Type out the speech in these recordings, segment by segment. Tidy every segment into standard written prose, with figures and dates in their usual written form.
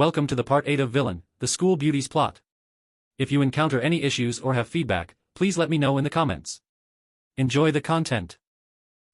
welcome to the Part 8 of Villain, the School Beauties plot. If you encounter any issues or have feedback, please let me know in the comments. Enjoy the content.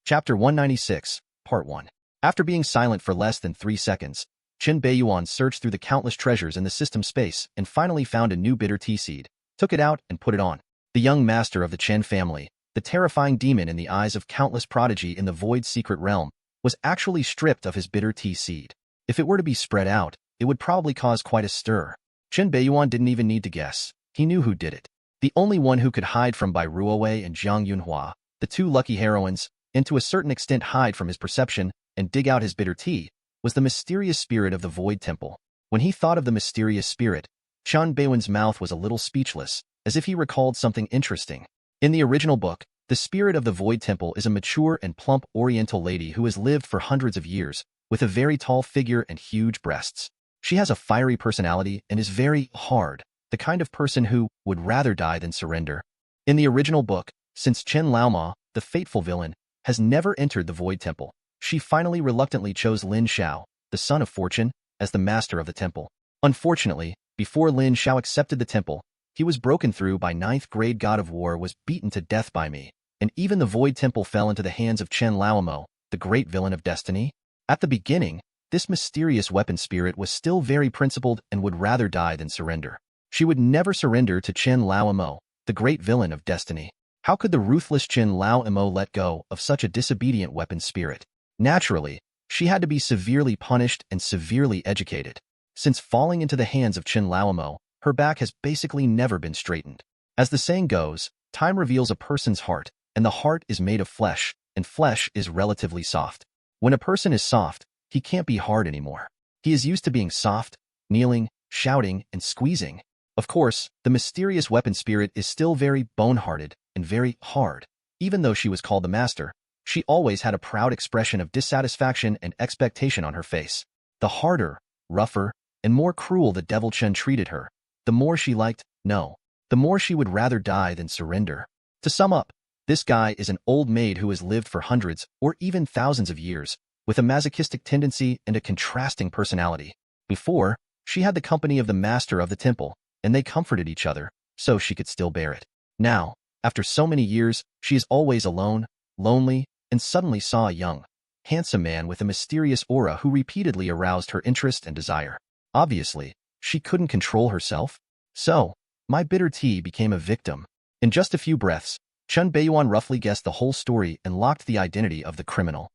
Chapter 196, Part 1. After being silent for less than 3 seconds, Chen Beiyuan searched through the countless treasures in the system space and finally found a new bitter tea seed, took it out and put it on. The young master of the Chen family, the terrifying demon in the eyes of countless prodigy in the void secret realm, was actually stripped of his bitter tea seed. If it were to be spread out, it would probably cause quite a stir. Chen Beiyuan didn't even need to guess. He knew who did it. The only one who could hide from Bai Ruowei and Jiang Yunhua, the two lucky heroines, and to a certain extent hide from his perception and dig out his bitter tea, was the mysterious spirit of the Void Temple. When he thought of the mysterious spirit, Chen Beiyuan's mouth was a little speechless, as if he recalled something interesting. In the original book, the spirit of the Void Temple is a mature and plump oriental lady who has lived for hundreds of years, with a very tall figure and huge breasts. She has a fiery personality and is very hard, the kind of person who would rather die than surrender. In the original book, since Chen Laoma, the fateful villain, has never entered the Void Temple, she finally reluctantly chose Lin Shao, the son of fortune, as the master of the temple. Unfortunately, before Lin Shao accepted the temple, he was broken through by 9th grade god of war was beaten to death by me, and even the Void Temple fell into the hands of Chen Laomo, the great villain of destiny. At the beginning, this mysterious weapon spirit was still very principled and would rather die than surrender. She would never surrender to Chen Laomo, the great villain of destiny. How could the ruthless Chen Laomo let go of such a disobedient weapon spirit? Naturally, she had to be severely punished and severely educated. Since falling into the hands of Chen Laomo, her back has basically never been straightened. As the saying goes, time reveals a person's heart, and the heart is made of flesh, and flesh is relatively soft. When a person is soft, he can't be hard anymore. He is used to being soft, kneeling, shouting, and squeezing. Of course, the mysterious weapon spirit is still very bone-hearted and very hard. Even though she was called the master, she always had a proud expression of dissatisfaction and expectation on her face. The harder, rougher, and more cruel the devil Chen treated her, the more she liked, no, the more she would rather die than surrender. To sum up, this guy is an old maid who has lived for hundreds or even thousands of years, with a masochistic tendency and a contrasting personality. Before, she had the company of the master of the temple, and they comforted each other, so she could still bear it. Now, after so many years, she is always alone, lonely, and suddenly saw a young, handsome man with a mysterious aura who repeatedly aroused her interest and desire. Obviously, she couldn't control herself. So, my bitter tea became a victim. In just a few breaths, Chen Beiyuan roughly guessed the whole story and locked the identity of the criminal.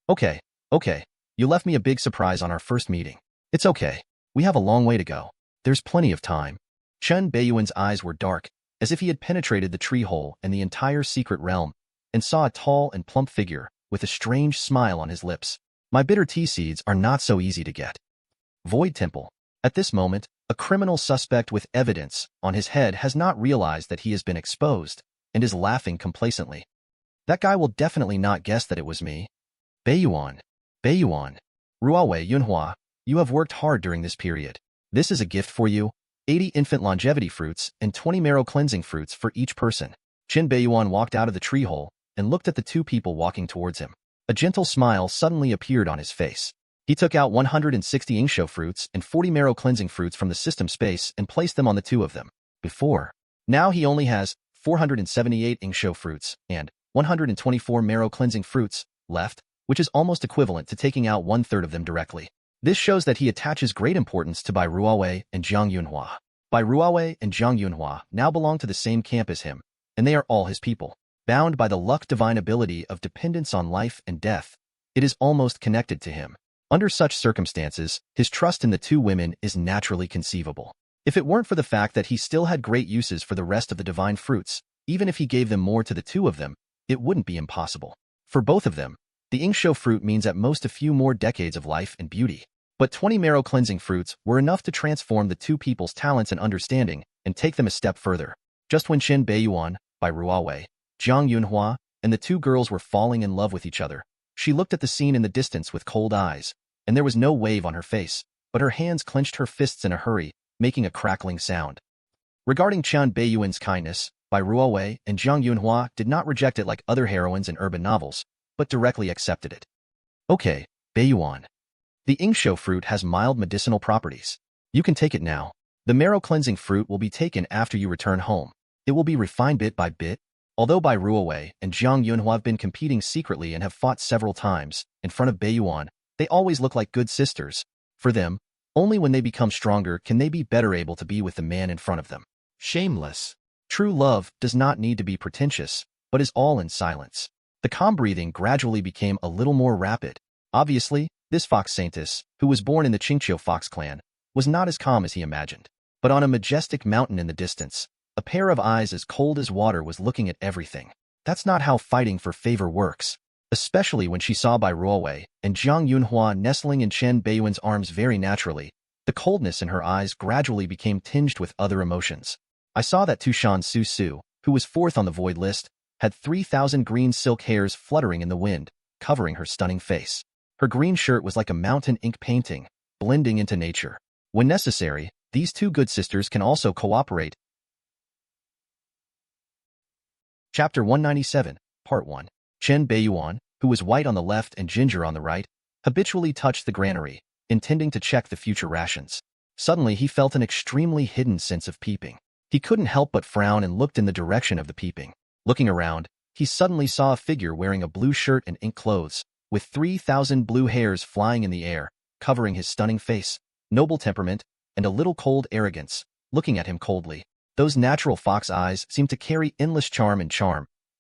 Okay, you left me a big surprise on our first meeting. It's okay. We have a long way to go. There's plenty of time. Chen Beiyuan's eyes were dark, as if he had penetrated the tree hole and the entire secret realm, and saw a tall and plump figure with a strange smile on his lips. My bitter tea seeds are not so easy to get. Void Temple. At this moment, a criminal suspect with evidence on his head has not realized that he has been exposed, and is laughing complacently. That guy will definitely not guess that it was me. Beiyuan, Ruowei Yunhua, you have worked hard during this period. This is a gift for you, 80 infant longevity fruits and 20 marrow cleansing fruits for each person. Chen Beiyuan walked out of the tree hole and looked at the two people walking towards him. A gentle smile suddenly appeared on his face. He took out 160 Yingshou fruits and 40 marrow cleansing fruits from the system space and placed them on the two of them. Now he only has 478 Yingshou fruits and 124 marrow cleansing fruits left, which is almost equivalent to taking out 1/3 of them directly. This shows that he attaches great importance to Bai Ruowei and Jiang Yunhua. Bai Ruowei and Jiang Yunhua now belong to the same camp as him, and they are all his people. Bound by the luck divine ability of dependence on life and death, it is almost connected to him. Under such circumstances, his trust in the two women is naturally conceivable. If it weren't for the fact that he still had great uses for the rest of the divine fruits, even if he gave them more to the two of them, it wouldn't be impossible. For both of them, the Yingshou fruit means at most a few more decades of life and beauty. But 20 marrow cleansing fruits were enough to transform the two people's talents and understanding and take them a step further. Just when Chen Beiyuan, Bai Ruowei, Jiang Yunhua, and the two girls were falling in love with each other, she looked at the scene in the distance with cold eyes, and there was no wave on her face, but her hands clenched her fists in a hurry, making a crackling sound. Regarding Chen Beiyuan's kindness, Bai Ruowei and Jiang Yunhua did not reject it like other heroines in urban novels, but directly accepted it. Okay, Beiyuan. The Yingshou fruit has mild medicinal properties. You can take it now. The marrow-cleansing fruit will be taken after you return home. It will be refined bit by bit. Although Bai Ruowei and Jiang Yunhua have been competing secretly and have fought several times in front of Beiyuan, they always look like good sisters. For them, only when they become stronger can they be better able to be with the man in front of them. Shameless. True love does not need to be pretentious, but is all in silence. The calm breathing gradually became a little more rapid. Obviously, this fox saintess, who was born in the Qingqiu fox clan, was not as calm as he imagined. But on a majestic mountain in the distance, a pair of eyes as cold as water was looking at everything. That's not how fighting for favor works, especially when she saw Bai Ruowei and Jiang Yunhua nestling in Chen Beiyuan's arms very naturally. The coldness in her eyes gradually became tinged with other emotions. I saw that Tushan Su, who was fourth on the void list, had 3,000 green silk hairs fluttering in the wind, covering her stunning face. Her green shirt was like a mountain ink painting, blending into nature. When necessary, these two good sisters can also cooperate. Chapter 197, Part 1. Chen Beiyuan, who was white on the left and ginger on the right, habitually touched the granary, intending to check the future rations. Suddenly he felt an extremely hidden sense of peeping. He couldn't help but frown and looked in the direction of the peeping. Looking around, he suddenly saw a figure wearing a blue shirt and ink clothes, with 3,000 blue hairs flying in the air, covering his stunning face, noble temperament, and a little cold arrogance, looking at him coldly. Those natural fox eyes seemed to carry endless charm,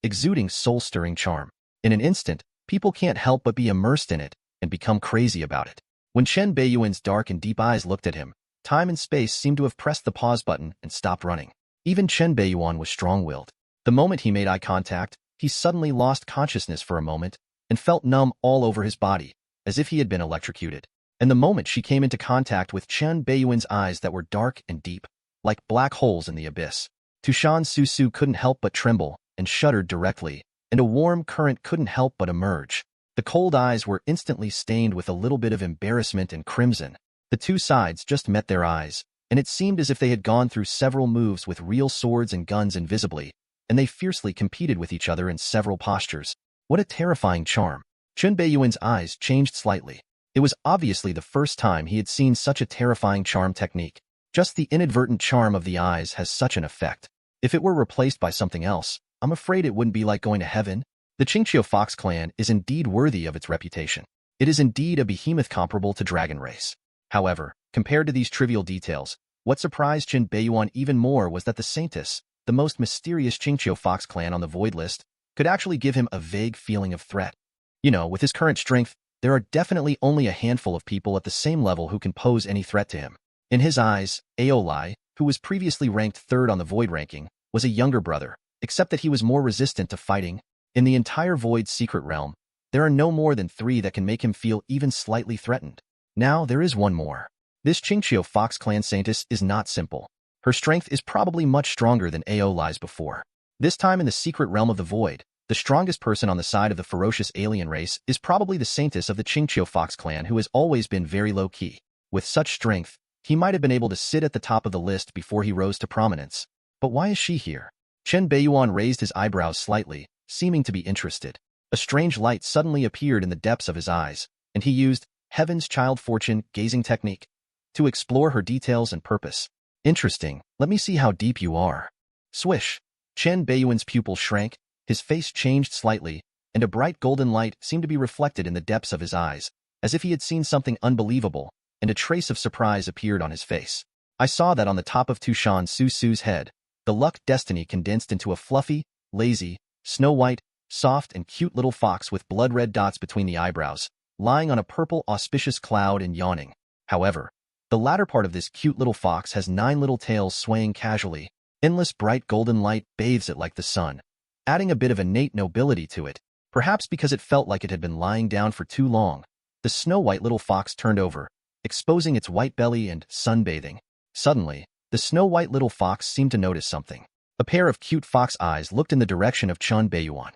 exuding soul-stirring charm. In an instant, people can't help but be immersed in it and become crazy about it. When Chen Beiyuan's dark and deep eyes looked at him, time and space seemed to have pressed the pause button and stopped running. Even Chen Beiyuan was strong-willed. The moment he made eye contact, he suddenly lost consciousness for a moment and felt numb all over his body, as if he had been electrocuted. And the moment she came into contact with Chen Beiyuan's eyes that were dark and deep, like black holes in the abyss, Tushan Su couldn't help but tremble and shuddered directly, and a warm current couldn't help but emerge. The cold eyes were instantly stained with a little bit of embarrassment and crimson. The two sides just met their eyes, and it seemed as if they had gone through several moves with real swords and guns invisibly, and they fiercely competed with each other in several postures. What a terrifying charm. Chen Beiyuan's eyes changed slightly. It was obviously the first time he had seen such a terrifying charm technique. Just the inadvertent charm of the eyes has such an effect. If it were replaced by something else, I'm afraid it wouldn't be like going to heaven. The Qingqiu Fox clan is indeed worthy of its reputation. It is indeed a behemoth comparable to Dragon Race. However, compared to these trivial details, what surprised Chen Beiyuan even more was that the Saintess, the most mysterious Qingqiu Fox clan on the void list, could actually give him a vague feeling of threat. With his current strength, there are definitely only a handful of people at the same level who can pose any threat to him. In his eyes, Aolai, who was previously ranked third on the Void ranking, was a younger brother, except that he was more resistant to fighting. In the entire Void's secret realm, there are no more than 3 that can make him feel even slightly threatened. Now there is one more. This Qingqiu Fox clan Saintess is not simple. Her strength is probably much stronger than Aolai's before. This time in the secret realm of the Void, the strongest person on the side of the ferocious alien race is probably the Saintess of the Qingqiu Fox clan, who has always been very low-key. With such strength, he might have been able to sit at the top of the list before he rose to prominence. But why is she here? Chen Beiyuan raised his eyebrows slightly, seeming to be interested. A strange light suddenly appeared in the depths of his eyes, and he used Heaven's Child Fortune gazing technique to explore her details and purpose. Interesting, let me see how deep you are. Swish! Chen Beiyuan's pupil shrank, his face changed slightly, and a bright golden light seemed to be reflected in the depths of his eyes, as if he had seen something unbelievable, and a trace of surprise appeared on his face. I saw that on the top of Tushan Su's head, the luck destiny condensed into a fluffy, lazy, snow-white, soft and cute little fox with blood-red dots between the eyebrows, lying on a purple auspicious cloud and yawning. However, the latter part of this cute little fox has 9 little tails swaying casually. Endless bright golden light bathes it like the sun, adding a bit of innate nobility to it, perhaps because it felt like it had been lying down for too long. The snow-white little fox turned over, exposing its white belly and sunbathing. Suddenly, the snow-white little fox seemed to notice something. A pair of cute fox eyes looked in the direction of Chen Beiyuan.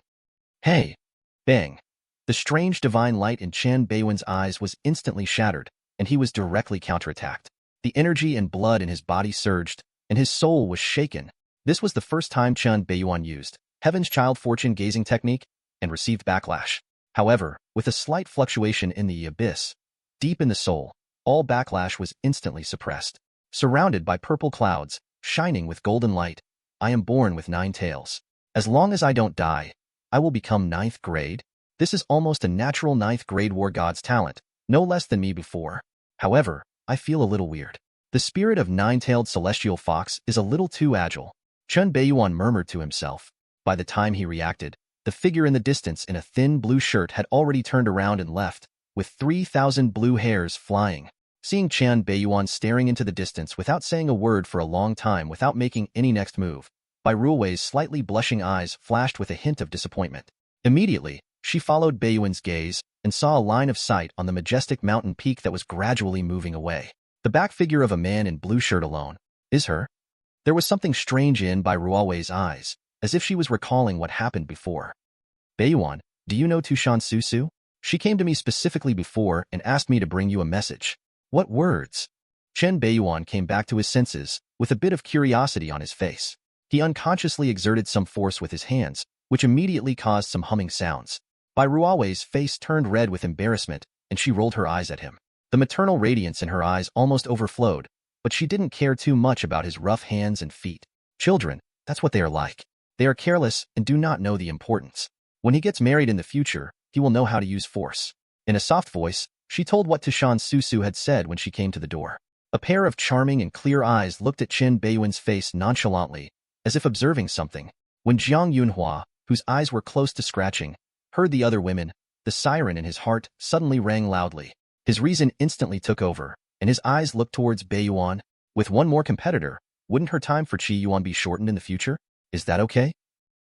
Hey! Bang! The strange divine light in Chen Beiyuan's eyes was instantly shattered, and he was directly counterattacked. The energy and blood in his body surged, and his soul was shaken. This was the first time Chen Beiyuan used Heaven's Child Fortune gazing technique and received backlash. However, with a slight fluctuation in the abyss, deep in the soul, all backlash was instantly suppressed. surrounded by purple clouds, shining with golden light. I am born with 9 tails. As long as I don't die, I will become 9th grade. This is almost a natural 9th grade war god's talent, no less than me before. However, I feel a little weird. The spirit of 9-tailed celestial fox is a little too agile. Chen Beiyuan murmured to himself. By the time he reacted, the figure in the distance in a thin blue shirt had already turned around and left, with 3,000 blue hairs flying. Seeing Chen Beiyuan staring into the distance without saying a word for a long time without making any next move, Bai Ruowei's slightly blushing eyes flashed with a hint of disappointment. Immediately, she followed Beiyuan's gaze and saw a line of sight on the majestic mountain peak that was gradually moving away. The back figure of a man in blue shirt alone. Is her? There was something strange in Bai Ruowei's eyes, as if she was recalling what happened before. Beiyuan, do you know Tushan Susu? She came to me specifically before and asked me to bring you a message. What words? Chen Beiyuan came back to his senses, with a bit of curiosity on his face. He unconsciously exerted some force with his hands, which immediately caused some humming sounds. Bai Ruowei's face turned red with embarrassment, and she rolled her eyes at him. The maternal radiance in her eyes almost overflowed, but she didn't care too much about his rough hands and feet. Children, that's what they are like. They are careless and do not know the importance. When he gets married in the future, he will know how to use force. In a soft voice, she told what Tushan Susu had said when she came to the door. A pair of charming and clear eyes looked at Chen Beiyuan's face nonchalantly, as if observing something. When Jiang Yunhua, whose eyes were close to scratching, heard the other women, the siren in his heart suddenly rang loudly. His reason instantly took over, and his eyes looked towards Beiyuan. With one more competitor, wouldn't her time for Qi Yuan be shortened in the future? Is that okay?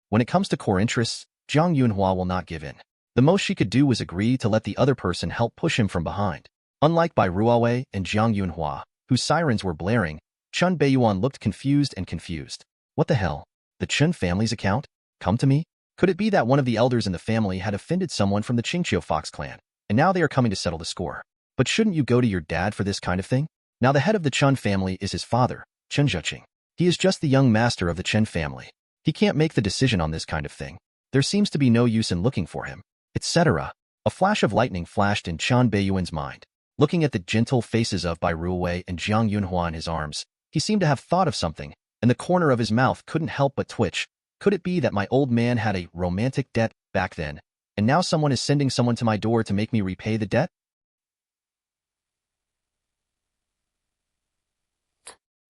When it comes to core interests, Jiang Yunhua will not give in. The most she could do was agree to let the other person help push him from behind. Unlike Bai Ruowei and Jiang Yunhua, whose sirens were blaring, Chen Beiyuan looked confused. What the hell? The Chen family's account? Come to me? Could it be that one of the elders in the family had offended someone from the Qingqiu Fox clan, and now they are coming to settle the score? But shouldn't you go to your dad for this kind of thing? Now the head of the Chen family is his father, Chen Zheqing. He is just the young master of the Chen family. He can't make the decision on this kind of thing. There seems to be no use in looking for him, etc. A flash of lightning flashed in Chen Beiyuan's mind. Looking at the gentle faces of Bai Ruowei and Jiang Yunhua in his arms, he seemed to have thought of something, and the corner of his mouth couldn't help but twitch. Could it be that my old man had a romantic debt back then, and now someone is sending someone to my door to make me repay the debt?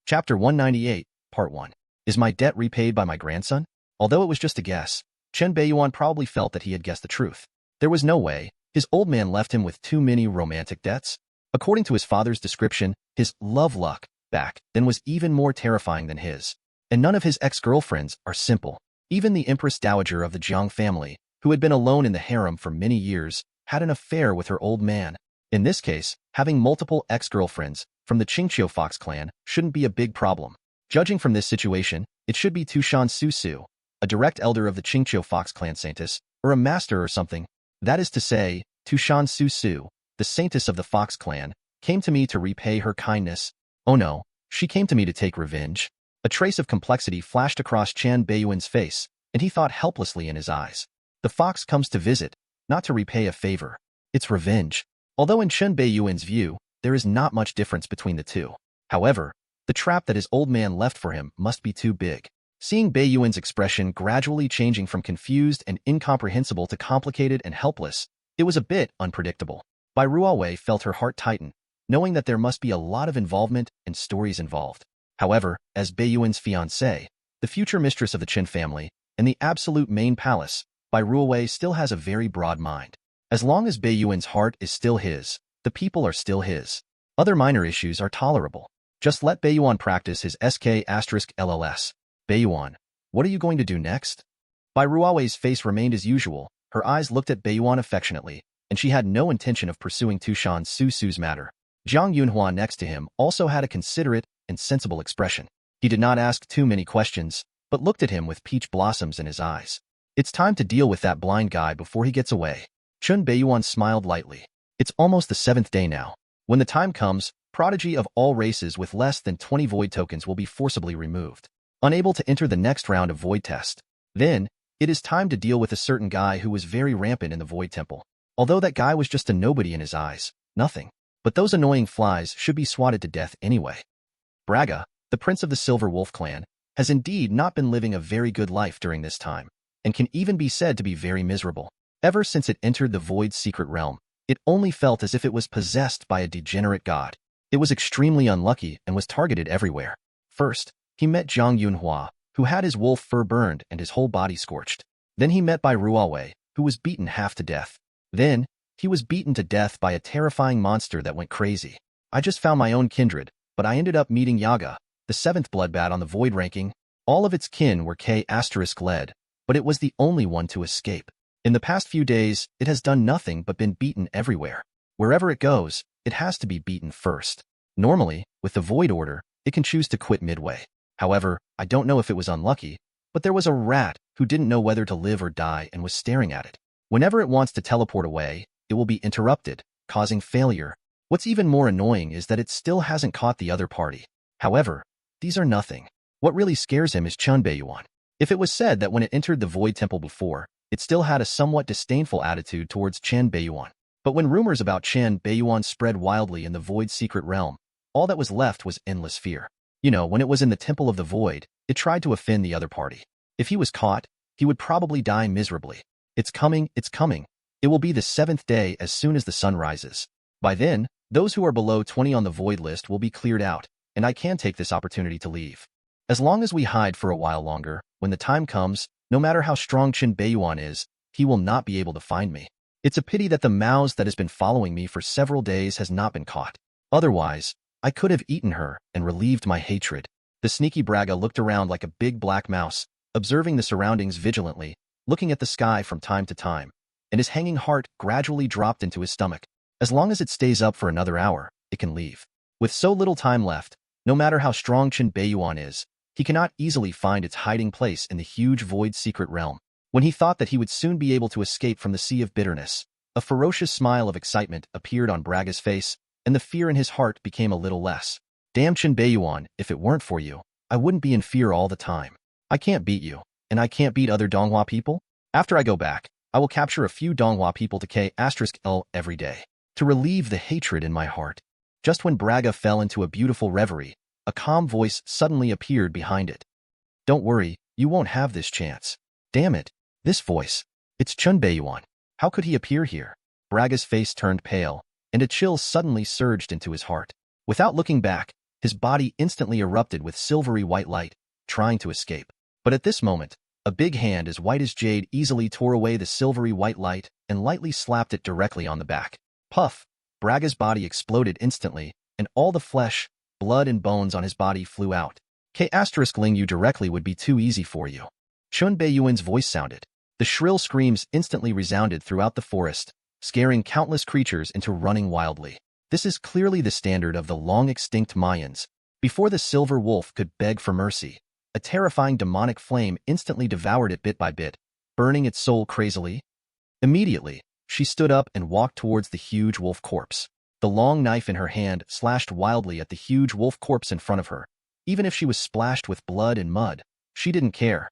Chapter 198, Part 1. Is my debt repaid by my grandson? Although it was just a guess, Chen Beiyuan probably felt that he had guessed the truth. There was no way. His old man left him with too many romantic debts. According to his father's description, his love luck back then was even more terrifying than his. And none of his ex-girlfriends are simple. Even the Empress Dowager of the Jiang family, who had been alone in the harem for many years, had an affair with her old man. In this case, having multiple ex-girlfriends from the Qingqiu Fox clan shouldn't be a big problem. Judging from this situation, it should be Tushan Susu, a direct elder of the Qingqiu Fox clan saintess, or a master or something. That is to say, Tushan Susu, the saintess of the Fox clan, came to me to repay her kindness. Oh no, she came to me to take revenge. A trace of complexity flashed across Chen Beiyuan's face, and he thought helplessly in his eyes. The fox comes to visit, not to repay a favor. It's revenge. Although in Chen Beiyuan's view, there is not much difference between the two. However, the trap that his old man left for him must be too big. Seeing Beiyuan's expression gradually changing from confused and incomprehensible to complicated and helpless, it was a bit unpredictable. Bai Ruowei felt her heart tighten, knowing that there must be a lot of involvement and stories involved. However, as Beiyuan's fiancée, the future mistress of the Chen family, and the absolute main palace, Bai Ruowei still has a very broad mind. As long as Beiyuan's heart is still his, the people are still his. Other minor issues are tolerable. Just let Beiyuan practice his SK*LLS. Beiyuan, what are you going to do next? Bai Ruowei's face remained as usual. Her eyes looked at Beiyuan affectionately, and she had no intention of pursuing Tushan Susu's matter. Jiang Yunhua next to him also had a considerate and sensible expression. He did not ask too many questions, but looked at him with peach blossoms in his eyes. It's time to deal with that blind guy before he gets away. Chen Beiyuan smiled lightly. It's almost the 7th day now. When the time comes, prodigy of all races with less than 20 void tokens will be forcibly removed, unable to enter the next round of void test. Then, it is time to deal with a certain guy who was very rampant in the void temple. Although that guy was just a nobody in his eyes, nothing. But those annoying flies should be swatted to death anyway. Braga, the prince of the Silver Wolf clan, has indeed not been living a very good life during this time, and can even be said to be very miserable. Ever since it entered the Void's secret realm, it only felt as if it was possessed by a degenerate god. It was extremely unlucky and was targeted everywhere. First, he met Zhang Yunhua, who had his wolf fur burned and his whole body scorched. Then he met Bai Ruowei, who was beaten half to death. Then, he was beaten to death by a terrifying monster that went crazy. I just found my own kindred, but I ended up meeting Yaga, the 7th bloodbat on the Void ranking. All of its kin were K*led, but it was the only one to escape. In the past few days, it has done nothing but been beaten everywhere. Wherever it goes, it has to be beaten first. Normally, with the Void Order, it can choose to quit midway. However, I don't know if it was unlucky, but there was a rat who didn't know whether to live or die and was staring at it. Whenever it wants to teleport away, it will be interrupted, causing failure. What's even more annoying is that it still hasn't caught the other party. However, these are nothing. What really scares him is Chen Beiyuan. If it was said that when it entered the Void Temple before, it still had a somewhat disdainful attitude towards Chen Beiyuan. But when rumors about Chen Beiyuan spread wildly in the Void's secret realm, all that was left was endless fear. You know, when it was in the Temple of the Void, it tried to offend the other party. If he was caught, he would probably die miserably. It's coming, it's coming. It will be the 7th day as soon as the sun rises. By then, those who are below 20 on the Void list will be cleared out, and I can take this opportunity to leave. As long as we hide for a while longer, when the time comes, no matter how strong Chen Beiyuan is, he will not be able to find me. It's a pity that the mouse that has been following me for several days has not been caught. Otherwise, I could have eaten her and relieved my hatred. The sneaky Braga looked around like a big black mouse, observing the surroundings vigilantly, looking at the sky from time to time, and his hanging heart gradually dropped into his stomach. As long as it stays up for another hour, it can leave. With so little time left, no matter how strong Chen Beiyuan is, he cannot easily find its hiding place in the huge Void secret realm. When he thought that he would soon be able to escape from the sea of bitterness, a ferocious smile of excitement appeared on Braga's face, and the fear in his heart became a little less. Damn Chen Beiyuan, if it weren't for you, I wouldn't be in fear all the time. I can't beat you, and I can't beat other Donghua people. After I go back, I will capture a few Donghua people to K*L every day, to relieve the hatred in my heart. Just when Braga fell into a beautiful reverie, a calm voice suddenly appeared behind it. Don't worry, you won't have this chance. Damn it, this voice. It's Chen Beiyuan. How could he appear here? Braga's face turned pale, and a chill suddenly surged into his heart. Without looking back, his body instantly erupted with silvery white light, trying to escape. But at this moment, a big hand as white as jade easily tore away the silvery white light and lightly slapped it directly on the back. Puff! Braga's body exploded instantly, and all the flesh, blood and bones on his body flew out. K*ling you directly would be too easy for you. Chen Beiyuan's voice sounded. The shrill screams instantly resounded throughout the forest, scaring countless creatures into running wildly. This is clearly the standard of the long-extinct Mayans. Before the silver wolf could beg for mercy, a terrifying demonic flame instantly devoured it bit by bit, burning its soul crazily. Immediately, she stood up and walked towards the huge wolf corpse. The long knife in her hand slashed wildly at the huge wolf corpse in front of her. Even if she was splashed with blood and mud, she didn't care.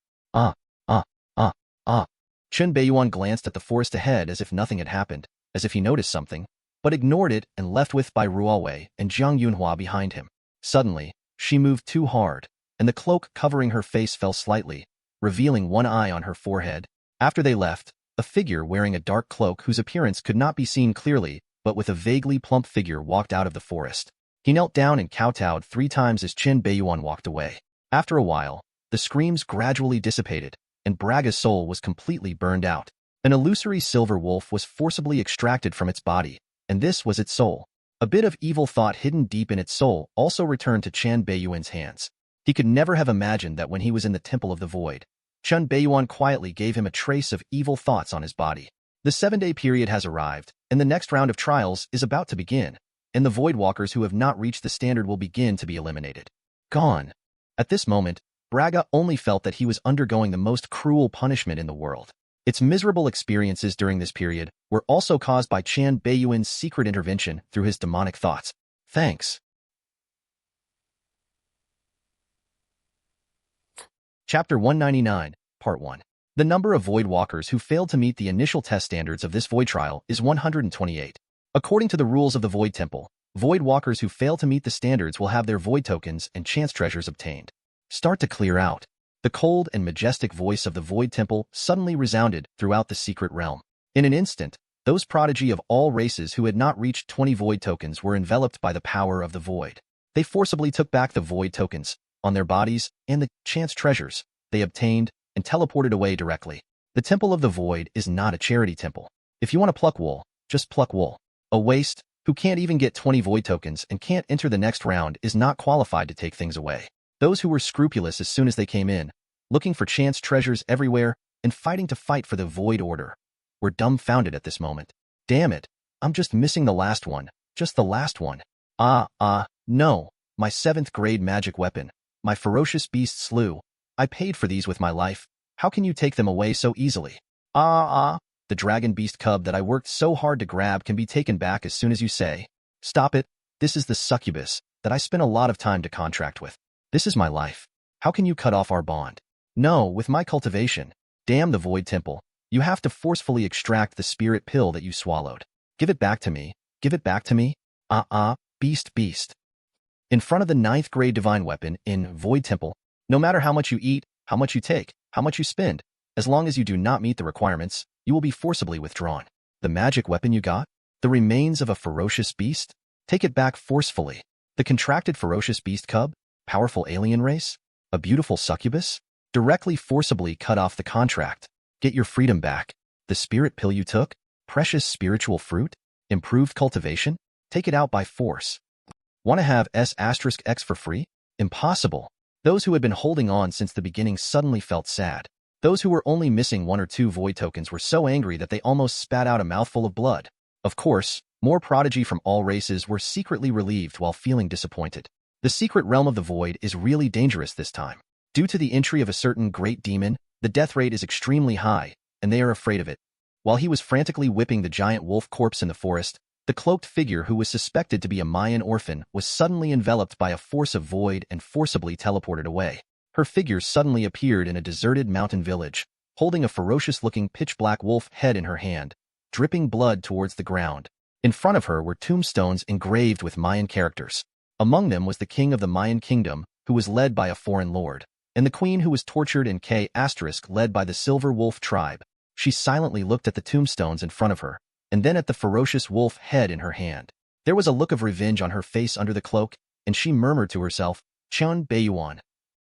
Chen Beiyuan glanced at the forest ahead as if nothing had happened, as if he noticed something, but ignored it and left with Bai Ruowei and Zhang Yunhua behind him. Suddenly, she moved too hard, and the cloak covering her face fell slightly, revealing one eye on her forehead. After they left, a figure wearing a dark cloak whose appearance could not be seen clearly, but with a vaguely plump figure walked out of the forest. He knelt down and kowtowed 3 times as Chen Beiyuan walked away. After a while, the screams gradually dissipated, and Braga's soul was completely burned out. An illusory silver wolf was forcibly extracted from its body, and this was its soul. A bit of evil thought hidden deep in its soul also returned to Chen Beiyuan's hands. He could never have imagined that when he was in the Temple of the Void, Chen Beiyuan quietly gave him a trace of evil thoughts on his body. The 7-day period has arrived, and the next round of trials is about to begin, and the Voidwalkers who have not reached the standard will begin to be eliminated. Gone. At this moment, Braga only felt that he was undergoing the most cruel punishment in the world. Its miserable experiences during this period were also caused by Chen Beiyuan's secret intervention through his demonic thoughts. Thanks. Chapter 199, Part 1. The number of Voidwalkers who failed to meet the initial test standards of this Void trial is 128. According to the rules of the Void Temple, Void walkers who fail to meet the standards will have their void tokens and chance treasures obtained. Start to clear out. The cold and majestic voice of the Void Temple suddenly resounded throughout the secret realm. In an instant, those prodigy of all races who had not reached 20 void tokens were enveloped by the power of the void. They forcibly took back the void tokens on their bodies and the chance treasures they obtained and teleported away directly. The Temple of the Void is not a charity temple. If you want to pluck wool, just pluck wool. A waste who can't even get 20 void tokens and can't enter the next round is not qualified to take things away. Those who were scrupulous as soon as they came in, looking for chance treasures everywhere and fighting to fight for the void order, were dumbfounded at this moment. Damn it, I'm just missing the last one, just the last one. No, my 7th grade magic weapon, my ferocious beast slew. I paid for these with my life. How can you take them away so easily? The dragon beast cub that I worked so hard to grab can be taken back as soon as you say, stop it, this is the succubus that I spent a lot of time to contract with. This is my life. How can you cut off our bond? No, with my cultivation. Damn the Void Temple. You have to forcefully extract the spirit pill that you swallowed. Give it back to me. Give it back to me. Beast. In front of the 9th grade divine weapon in Void Temple, no matter how much you eat, how much you take, how much you spend, as long as you do not meet the requirements, you will be forcibly withdrawn. The magic weapon you got? The remains of a ferocious beast? Take it back forcefully. The contracted ferocious beast cub? Powerful alien race? A beautiful succubus? Directly forcibly cut off the contract. Get your freedom back. The spirit pill you took? Precious spiritual fruit? Improved cultivation? Take it out by force. Want to have S*X for free? Impossible. Those who had been holding on since the beginning suddenly felt sad. Those who were only missing 1 or 2 void tokens were so angry that they almost spat out a mouthful of blood. Of course, more prodigy from all races were secretly relieved while feeling disappointed. The secret realm of the void is really dangerous this time. Due to the entry of a certain great demon, the death rate is extremely high, and they are afraid of it. While he was frantically whipping the giant wolf corpse in the forest, the cloaked figure who was suspected to be a Mayan orphan was suddenly enveloped by a force of void and forcibly teleported away. Her figure suddenly appeared in a deserted mountain village, holding a ferocious-looking pitch-black wolf head in her hand, dripping blood towards the ground. In front of her were tombstones engraved with Mayan characters. Among them was the king of the Mayan kingdom, who was led by a foreign lord, and the queen who was tortured in K*, led by the Silver Wolf tribe. She silently looked at the tombstones in front of her, and then at the ferocious wolf head in her hand. There was a look of revenge on her face under the cloak, and she murmured to herself, Chen Beiyuan.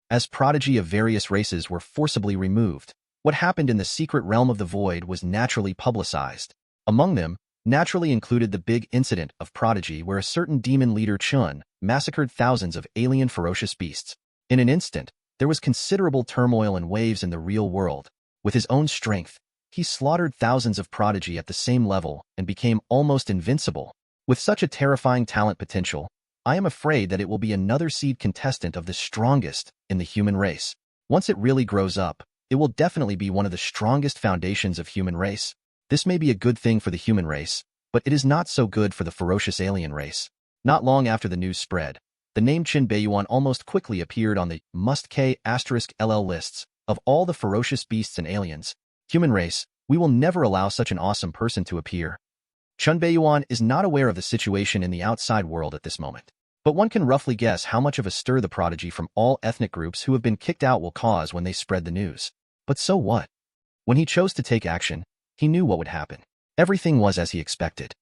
As prodigy of various races were forcibly removed, what happened in the secret realm of the void was naturally publicized. Among them, naturally included the big incident of prodigy where a certain demon leader Chun massacred thousands of alien ferocious beasts. In an instant, there was considerable turmoil and waves in the real world. With his own strength, he slaughtered thousands of prodigy at the same level and became almost invincible. With such a terrifying talent potential, I am afraid that it will be another seed contestant of the strongest in the human race. Once it really grows up, it will definitely be one of the strongest foundations of human race. This may be a good thing for the human race, but it is not so good for the ferocious alien race. Not long after the news spread, the name Chen Beiyuan almost quickly appeared on the must-K*LL lists of all the ferocious beasts and aliens. Human race, we will never allow such an awesome person to appear. Chen Beiyuan is not aware of the situation in the outside world at this moment. But one can roughly guess how much of a stir the prodigy from all ethnic groups who have been kicked out will cause when they spread the news. But so what? When he chose to take action, he knew what would happen. Everything was as he expected.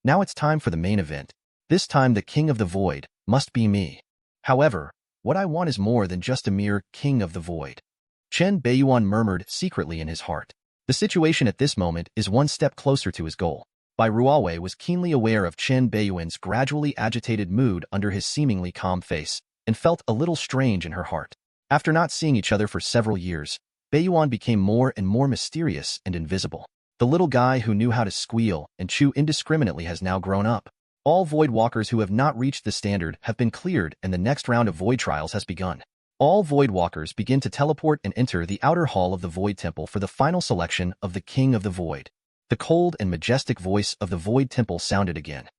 Now it's time for the main event. This time the king of the void must be me. However, what I want is more than just a mere king of the void. Chen Beiyuan murmured secretly in his heart. The situation at this moment is one step closer to his goal. Bai Ruowei was keenly aware of Chen Beiyuan's gradually agitated mood under his seemingly calm face, and felt a little strange in her heart. After not seeing each other for several years, Beiyuan became more and more mysterious and invisible. The little guy who knew how to squeal and chew indiscriminately has now grown up. All void walkers who have not reached the standard have been cleared and the next round of void trials has begun. All void walkers begin to teleport and enter the outer hall of the Void Temple for the final selection of the King of the Void. The cold and majestic voice of the Void Temple sounded again.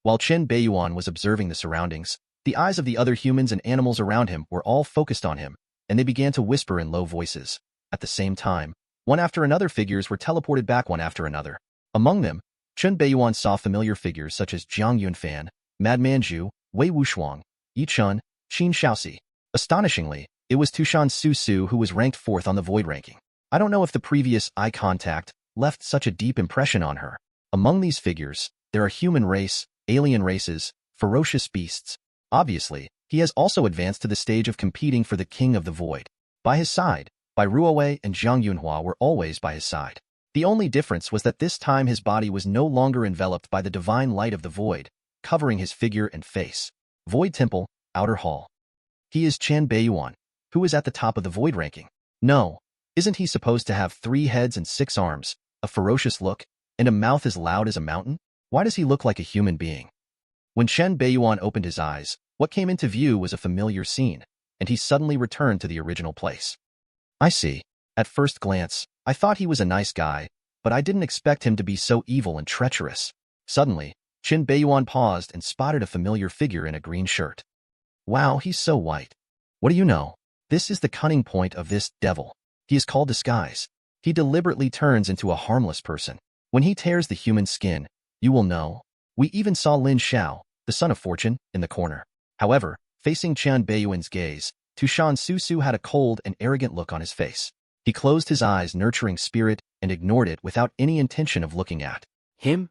While Chen Beiyuan was observing the surroundings, the eyes of the other humans and animals around him were all focused on him, and they began to whisper in low voices. At the same time, one after another figures were teleported back one after another. Among them, Chen Beiyuan saw familiar figures such as Jiang Yunfan, Madman Zhu, Wei Wushuang, Yi Chun, Qin Shaoxi. Astonishingly, it was Tushan Su who was ranked 4th on the Void ranking. I don't know if the previous eye contact left such a deep impression on her. Among these figures, there are human race, alien races, ferocious beasts. Obviously, he has also advanced to the stage of competing for the King of the Void. By his side, Bai Ruowei and Zhang Yunhua were always by his side. The only difference was that this time his body was no longer enveloped by the divine light of the Void, covering his figure and face. Void Temple, Outer Hall. He is Chen Beiyuan, who is at the top of the Void ranking. No, isn't he supposed to have 3 heads and 6 arms, a ferocious look, and a mouth as loud as a mountain? Why does he look like a human being? When Chen Beiyuan opened his eyes, what came into view was a familiar scene, and he suddenly returned to the original place. I see. At first glance, I thought he was a nice guy, but I didn't expect him to be so evil and treacherous. Suddenly, Chen Beiyuan paused and spotted a familiar figure in a green shirt. Wow, he's so white. What do you know? This is the cunning point of this devil. He is called disguise. He deliberately turns into a harmless person. When he tears the human skin, you will know. We even saw Lin Xiao, the son of fortune, in the corner. However, facing Chen Beiyuan's gaze, Tushan Su had a cold and arrogant look on his face. He closed his eyes, nurturing spirit, and ignored it without any intention of looking at him.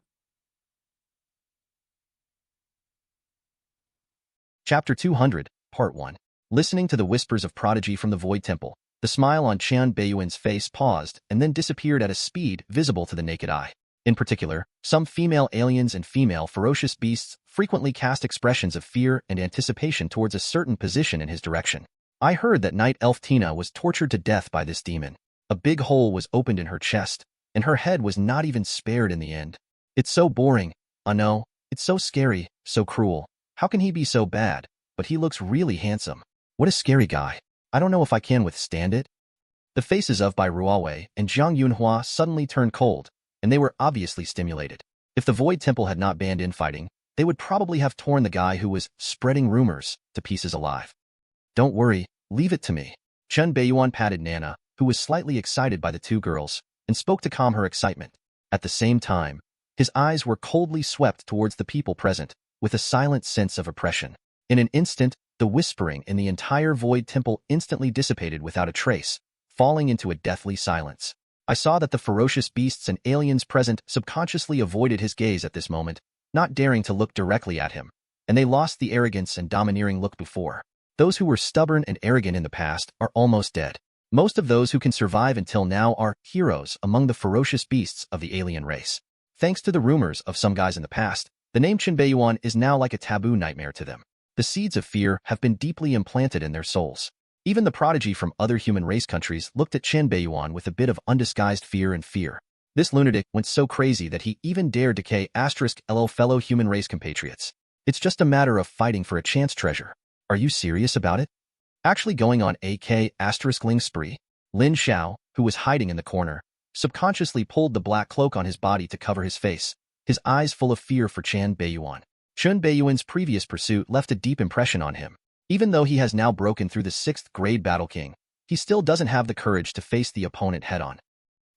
Chapter 200, Part 1. Listening to the whispers of prodigy from the Void Temple, the smile on Chen Beiyuan's face paused and then disappeared at a speed visible to the naked eye. In particular, some female aliens and female ferocious beasts frequently cast expressions of fear and anticipation towards a certain position in his direction. I heard that Night Elf Tina was tortured to death by this demon. A big hole was opened in her chest, and her head was not even spared in the end. It's so boring. I know. It's so scary, so cruel. How can he be so bad? But he looks really handsome. What a scary guy. I don't know if I can withstand it. The faces of Bai Ruowei and Zhang Yunhua suddenly turned cold, and they were obviously stimulated. If the Void Temple had not banned infighting, they would probably have torn the guy who was spreading rumors to pieces alive. Don't worry, leave it to me. Chen Beiyuan patted Nana, who was slightly excited by the 2 girls, and spoke to calm her excitement. At the same time, his eyes were coldly swept towards the people present, with a silent sense of oppression. In an instant, the whispering in the entire Void Temple instantly dissipated without a trace, falling into a deathly silence. I saw that the ferocious beasts and aliens present subconsciously avoided his gaze at this moment, not daring to look directly at him, and they lost the arrogance and domineering look before. Those who were stubborn and arrogant in the past are almost dead. Most of those who can survive until now are heroes among the ferocious beasts of the alien race. Thanks to the rumors of some guys in the past, the name Chen Beiyuan is now like a taboo nightmare to them. The seeds of fear have been deeply implanted in their souls. Even the prodigy from other human race countries looked at Chen Beiyuan with a bit of undisguised fear and fear. This lunatic went so crazy that he even dared decay *LO fellow human race compatriots. It's just a matter of fighting for a chance treasure. Are you serious about it? Actually going on *Ling spree? Lin Xiao, who was hiding in the corner, subconsciously pulled the black cloak on his body to cover his face, his eyes full of fear for Chen Beiyuan. Chen Beiyuan's previous pursuit left a deep impression on him. Even though he has now broken through the 6th grade Battle King, he still doesn't have the courage to face the opponent head-on.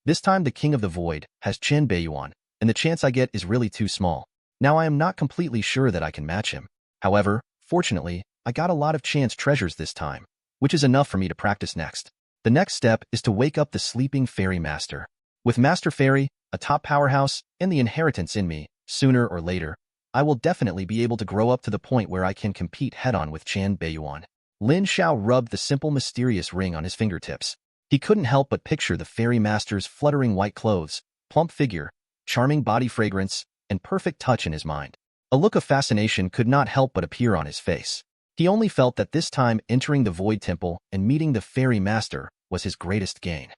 This time the King of the Void has Chen Beiyuan, and the chance I get is really too small. Now I am not completely sure that I can match him. However, fortunately, I got a lot of chance treasures this time, which is enough for me to practice next. The next step is to wake up the sleeping Fairy Master. With Master Fairy, a top powerhouse, and the inheritance in me, sooner or later, I will definitely be able to grow up to the point where I can compete head-on with Chen Beiyuan. Lin Xiao rubbed the simple mysterious ring on his fingertips. He couldn't help but picture the Fairy Master's fluttering white clothes, plump figure, charming body fragrance, and perfect touch in his mind. A look of fascination could not help but appear on his face. He only felt that this time entering the Void Temple and meeting the Fairy Master was his greatest gain.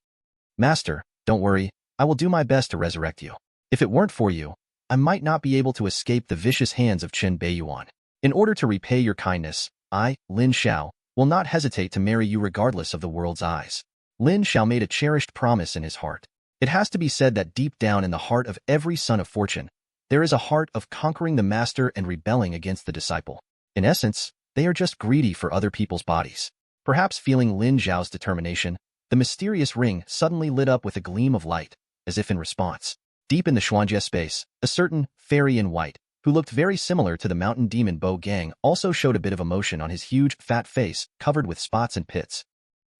Master, don't worry, I will do my best to resurrect you. If it weren't for you, I might not be able to escape the vicious hands of Chen Beiyuan. In order to repay your kindness, I, Lin Xiao, will not hesitate to marry you regardless of the world's eyes. Lin Xiao made a cherished promise in his heart. It has to be said that deep down in the heart of every son of fortune, there is a heart of conquering the master and rebelling against the disciple. In essence, they are just greedy for other people's bodies. Perhaps feeling Lin Xiao's determination, the mysterious ring suddenly lit up with a gleam of light, as if in response. Deep in the Xuanjie space, a certain fairy in white who looked very similar to the mountain demon Bo Gang, also showed a bit of emotion on his huge, fat face, covered with spots and pits.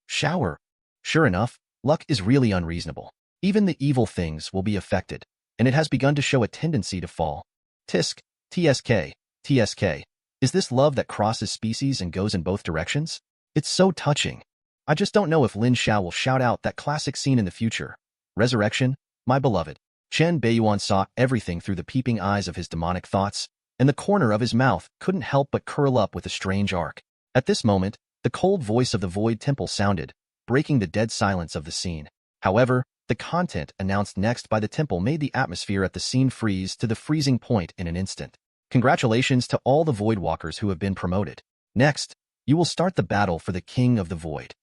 Shower. Sure enough, luck is really unreasonable. Even the evil things will be affected, and it has begun to show a tendency to fall. Tisk, TSK, TSK. Is this love that crosses species and goes in both directions? It's so touching. I just don't know if Lin Xiao will shout out that classic scene in the future. Resurrection, my beloved. Chen Beiyuan saw everything through the peeping eyes of his demonic thoughts, and the corner of his mouth couldn't help but curl up with a strange arc. At this moment, the cold voice of the Void Temple sounded, breaking the dead silence of the scene. However, the content announced next by the temple made the atmosphere at the scene freeze to the freezing point in an instant. Congratulations to all the Void Walkers who have been promoted. Next, you will start the battle for the King of the Void.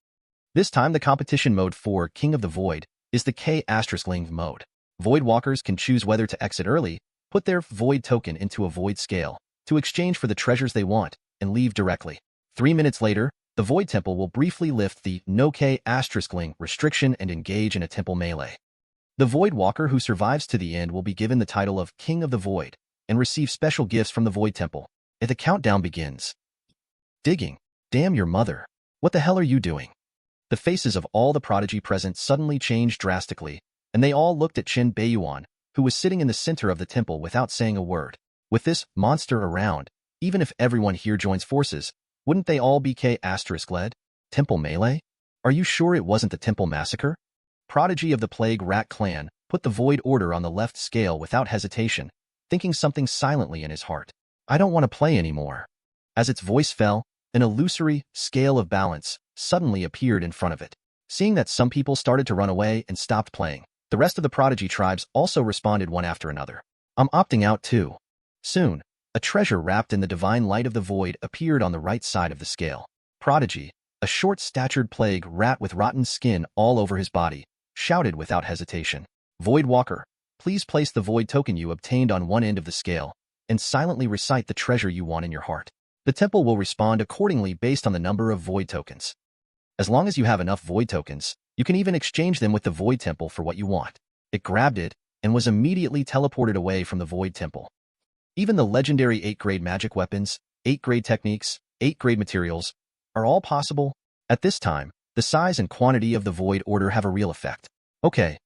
This time the competition mode for King of the Void is the K*Ling mode. Void Walkers can choose whether to exit early, put their Void token into a Void scale, to exchange for the treasures they want, and leave directly. 3 minutes later, the Void Temple will briefly lift the No K*Ling restriction and engage in a temple melee. The Void Walker who survives to the end will be given the title of King of the Void and receive special gifts from the Void Temple. If the countdown begins. Digging. Damn your mother. What the hell are you doing? The faces of all the prodigy present suddenly changed drastically, and they all looked at Chen Beiyuan, who was sitting in the center of the temple without saying a word. With this monster around, even if everyone here joins forces, wouldn't they all be K*led? Temple melee? Are you sure it wasn't the temple massacre? Prodigy of the Plague Rat Clan put the Void Order on the left scale without hesitation, thinking something silently in his heart. I don't want to play anymore. As its voice fell, an illusory scale of balance suddenly appeared in front of it. Seeing that some people started to run away and stopped playing, the rest of the prodigy tribes also responded one after another. I'm opting out too. Soon, a treasure wrapped in the divine light of the void appeared on the right side of the scale. Prodigy, a short-statured plague rat with rotten skin all over his body, shouted without hesitation. Void Walker, please place the void token you obtained on one end of the scale, and silently recite the treasure you want in your heart. The temple will respond accordingly based on the number of void tokens. As long as you have enough void tokens, you can even exchange them with the Void Temple for what you want. It grabbed it and was immediately teleported away from the Void Temple. Even the legendary 8th-grade magic weapons, 8th-grade techniques, 8th-grade materials are all possible. At this time, the size and quantity of the Void Order have a real effect. Okay,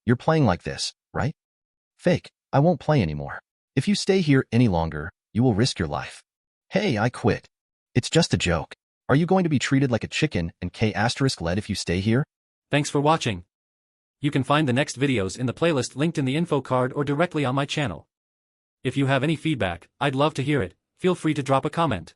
you're playing like this, right? Fake, I won't play anymore. If you stay here any longer, you will risk your life. Hey, I quit. It's just a joke. Are you going to be treated like a chicken and K*led if you stay here? Thanks for watching. You can find the next videos in the playlist linked in the info card or directly on my channel. If you have any feedback, I'd love to hear it. Feel free to drop a comment.